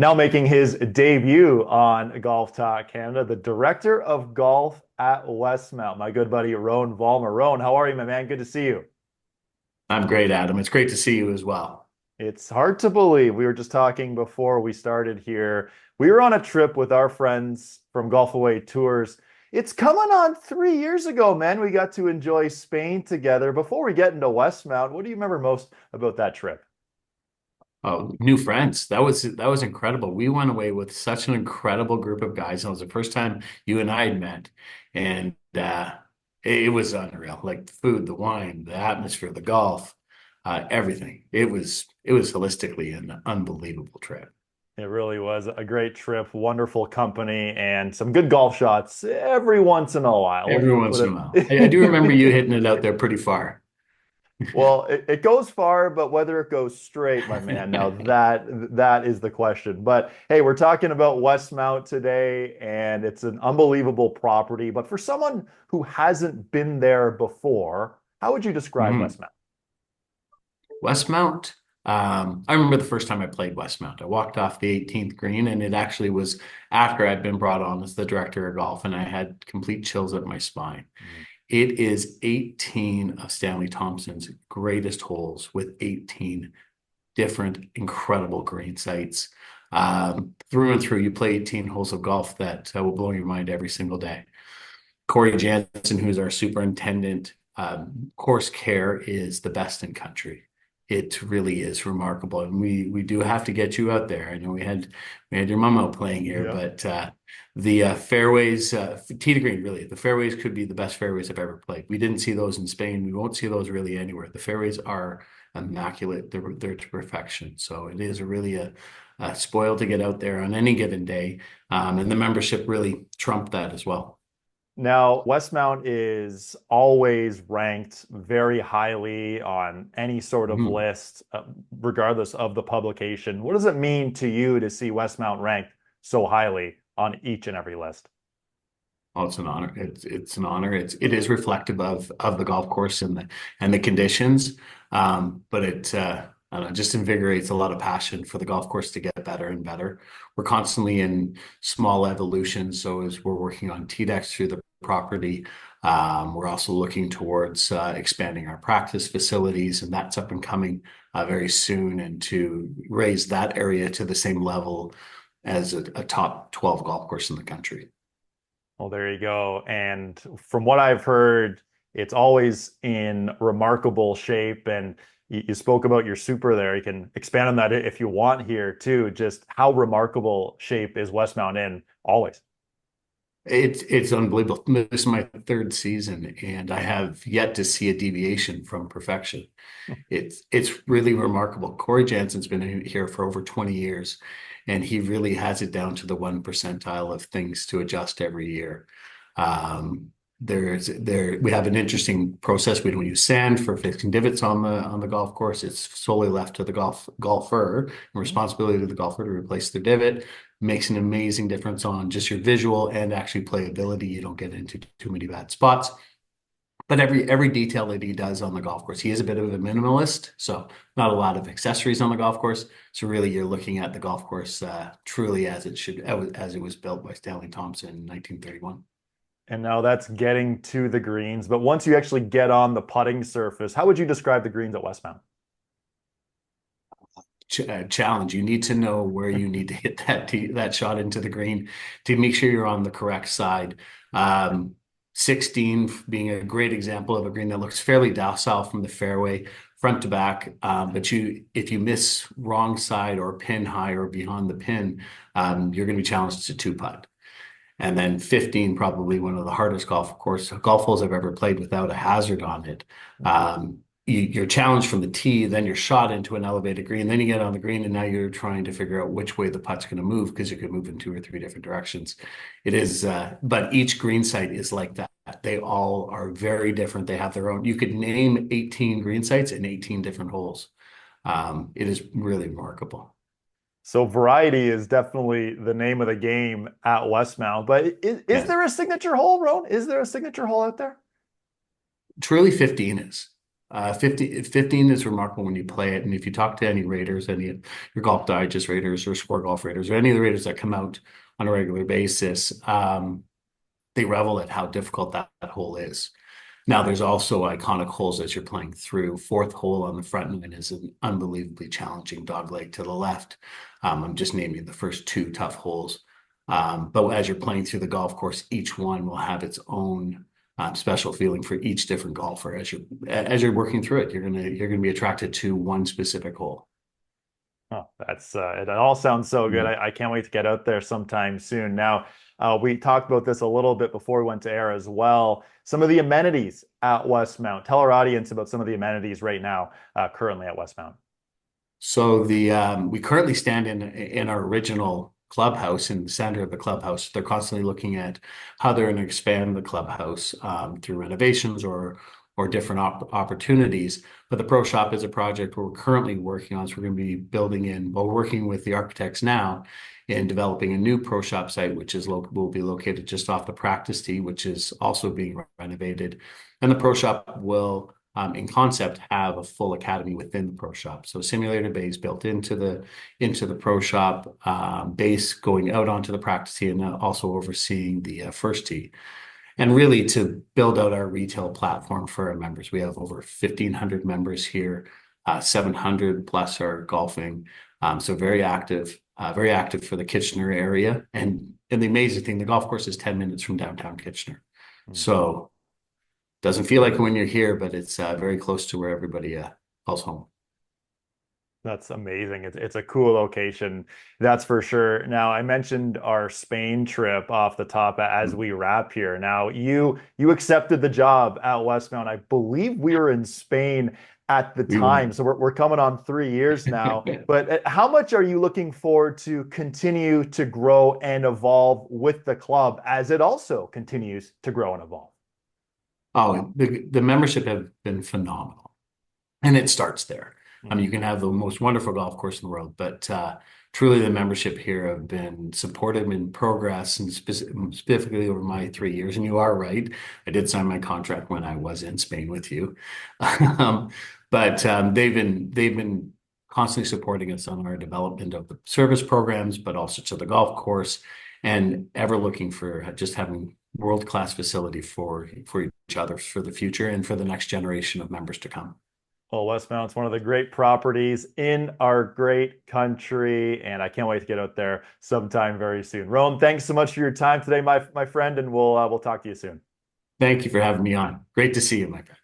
Now making his debut on Golf Talk Canada, the director of golf at Westmount, my good buddy Roan Vollmer. Roan, how are you, my man? Good to see you. I'm great, Adam. It's great to see you as well. It's hard to believe. We were just talking before we started here. We were on a trip with our friends from Golf Away Tours. It's coming on 3 years ago, man. We got to enjoy Spain together. Before we get into Westmount, what do you remember most about that trip? Oh, new friends. That was incredible. We went away with such an incredible group of guys. It was the first time you and I had met, and it was unreal. Like the food, the wine, the atmosphere, the golf, everything. It was holistically an unbelievable trip. It really was a great trip, wonderful company, and some good golf shots every once in a while. Every We'll once in a put while. I do remember it. you hitting it out there pretty far. Well, it goes far, but whether it goes straight, my man, now that is the question. But hey, we're talking about Westmount today, and it's an unbelievable property. But for someone who hasn't been there before, how would you describe Mhm. Westmount? Westmount. I remember the first time I played Westmount. I walked off the 18th green, and it actually was after I'd been brought on as the director of golf, and I had complete chills up my spine. Mm. It is 18 of Stanley Thompson's greatest holes with 18 different incredible green sites. Through and through, you play 18 holes of golf that will blow your mind every single day. Corey Jansen, who's our superintendent, course care is the best in country. It really is remarkable, and we do have to get you out there. I know we had your mom out playing here, Yeah. but the fairways, tee to green, really, the fairways could be the best fairways I've ever played. We didn't see those in Spain. We won't see those really anywhere. The fairways are immaculate. They're to perfection. So it is really a spoil to get out there on any given day, and the membership really trumped that as well. Now, Westmount is always ranked very highly on any sort of Mhm. list, regardless of the publication. What does it mean to you to see Westmount ranked so highly on each and every list? Oh, it's an honor. It's an honor. It is reflective of the golf course and the conditions. But it I don't know, just invigorates a lot of passion for the golf course to get better and better. We're constantly in small evolutions. So as we're working on tee decks through the property, we're also looking towards expanding our practice facilities, and that's up and coming very soon, and to raise that area to the same level as a top 12 golf course in the country. Well, there you go. And from what I've heard, it's always in remarkable shape. And you spoke about your super there. You can expand on that if you want here too. Just how remarkable shape is Westmount in always? It's unbelievable. This is my third season, and I have yet to see a deviation from perfection. It's really remarkable. Corey Jansen's been here for over 20 years, and he really has it down to the 1 percentile of things to adjust every year. We have an interesting process. We don't use sand for fixing divots on the golf course. It's solely left to the golfer and responsibility to the golfer to replace the divot. Makes an amazing difference on just your visual and actually playability. You don't get into too many bad spots. But every detail that he does on the golf course, he is a bit of a minimalist, so not a lot of accessories on the golf course. So really, you're looking at the golf course truly as it was built by Stanley Thompson in 1931. And now that's getting to the greens. But once you actually get on the putting surface, how would you describe the greens at Westmount? Challenge. You need to know where you need to hit that shot into the green to make sure you're on the correct side. 16 being a great example of a green that looks fairly docile from the fairway front to back. But if you miss wrong side or pin high or beyond the pin, you're going to be challenged to two putt. And then 15, probably one of the hardest golf holes I've ever played without a hazard on it. You're challenged from the tee, then you're shot into an elevated green, then you get on the green, and now you're trying to figure out which way the putt's going to move because you could move in two or three different directions. It is, but each green site is like that. They all are very different. They have their own. You could name 18 green sites and 18 different holes. It is really remarkable. So variety is definitely the name of the game at Westmount. But is Yeah, there a signature hole, Roan? Is there a signature hole out there? truly 15 is. 15 is remarkable when you play it. And if you talk to any raters, any of your Golf Digest raters or Score Golf raters, or any of the raters that come out on a regular basis, they revel at how difficult that hole is. Now, there's also iconic holes as you're playing through. Fourth hole on the front nine is an unbelievably challenging dogleg to the left. I'm just naming the first two tough holes. But as you're playing through the golf course, each one will have its own special feeling for each different golfer. As you're working through it, you're gonna be attracted to one specific hole. Oh, that's it all sounds so good. Mm. I can't wait to get out there sometime soon. Now, we talked about this a little bit before we went to air as well. Some of the amenities at Westmount. Tell our audience about some of the amenities right now, currently at Westmount. So we currently stand in our original clubhouse in the center of the clubhouse. They're constantly looking at how they're going to expand the clubhouse through renovations or different opportunities. But the Pro Shop is a project we're currently working on. So we're going to be building in, well, we're working with the architects now in developing a new Pro Shop site, which will be located just off the practice tee, which is also being renovated. And the Pro Shop will in concept, have a full academy within the Pro Shop. So simulator bays built into the Pro Shop, base going out onto the practice tee and also overseeing the first tee. And really to build out our retail platform for our members. We have over 1,500 members here, 700 plus are golfing. So very active for the Kitchener area. And the amazing thing, the golf course is 10 minutes from downtown Kitchener. So doesn't feel like when you're here, but it's very close to where everybody calls home. That's amazing. It's a cool location, that's for sure. Now, I mentioned our Spain trip off the top as we wrap here. Now, you accepted the job at Westmount. I believe we were in Spain at the time, so we're coming on 3 years now. But how much are you looking forward to continue to grow and evolve with the club as it also continues to grow and evolve? Oh, the membership have been phenomenal. And it starts there. I mean, you can have the most wonderful golf course in the world, but truly the membership here have been supportive in progress and specifically over my 3 years. And you are right. I did sign my contract when I was in Spain with you. But they've been constantly supporting us on our development of the service programs, but also to the golf course and ever looking for just having world-class facility for each other for the future and for the next generation of members to come. Well, Westmount's one of the great properties in our great country, and I can't wait to get out there sometime very soon. Roan, thanks so much for your time today, my friend, and we'll talk to you soon. Thank you for having me on. Great to see you, my friend.